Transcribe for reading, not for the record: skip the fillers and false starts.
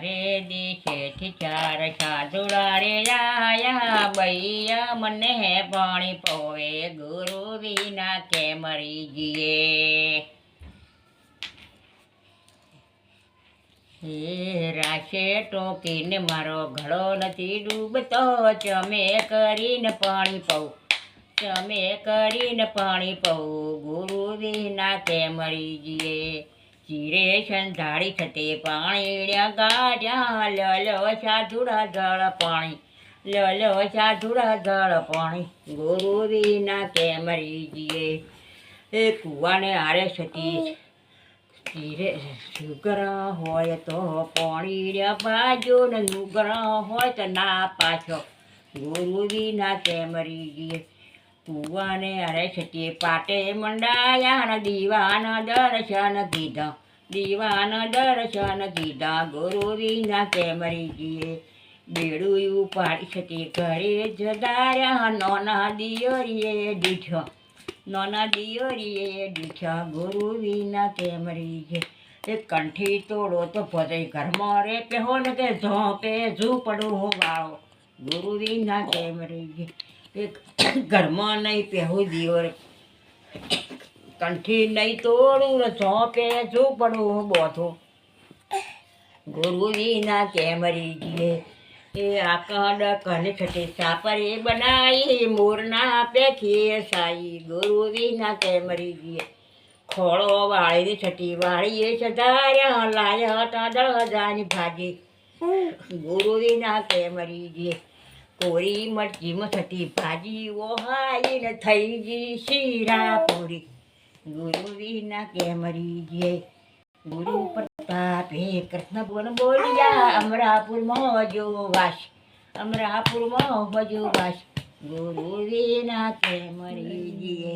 મારે દેશેથી ચાર સાધુડા રે આયા બૈયા મને પાણી પોવે ગુરુ વિના કે મરી જઈએ. હે રાશે ટોકીને મારો ઘડો નથી ડૂબતો ચમે કરીને પાણી પઉં ચમે કરીને પાણી પઉં ગુરુ વિના કે મરી જઈએ. ચીરે સંધાડી થતે પાણી ગાડ્યા લલો સાધુડા જળ પાણી લલો સાધુડા જળ પાણી ગુરુ વિના કે મરી જઈએ. એ કુવાને આરે સતી ચીરે સુગર હોય તો પાણી બાજુ ને નુગર હોય તો ના પાછો ગુરુ વિના કે મરી જઈએ. કુવાને અરે છતી પાટે મંડાયા ને દીવાના દર્શન કીધા દીવાના દર્શન કીધા ગુરુ વિના કે મરી જઈએ. બેડું ઉપાડી છતી ઘરે જદાર્યા નોના દિયોરીએ દીઠો નોના દિયોરીએ દીઠા ગુરુ વિના કે મરી જઈએ. એ કંઠી તોડો તો ભજે ઘરમાં રે પેહો ને કે ઝોપે ઝૂપડું વાળો ગુરુ વિના કે મરી જઈએ. ઘરમાં નહીં પહેવું દિયોર કંઠી નહીં તોડું ને ચોપે ઝૂપડું બોધું ગુરુ વિના કે મરી જઈએ. એ આકડ કને છઠી સાપરી બનાવી મોરના પેખીએ સાઈ ગુરુ વિના કે મરી જઈએ. ખોળો વાળી છઠી વાળીએ સદાર્યા લાયા તાદળ જાની ભાજી ગુરુ વિના કે મરી જઈએ. કોરી મરચીમાં થતી ભાજી ઓહાઈને થઈ ગઈ શીરા પૂરી ગુરુ વિના કે મરી જઈએ. ગુરુ પ્રતાપે કૃષ્ણ બોલ બોલ્યા અમરાપુરમાં જો વાસ અમરાપુરમાં હજુ વાસ ગુરુ વિના કે મરી જઈએ.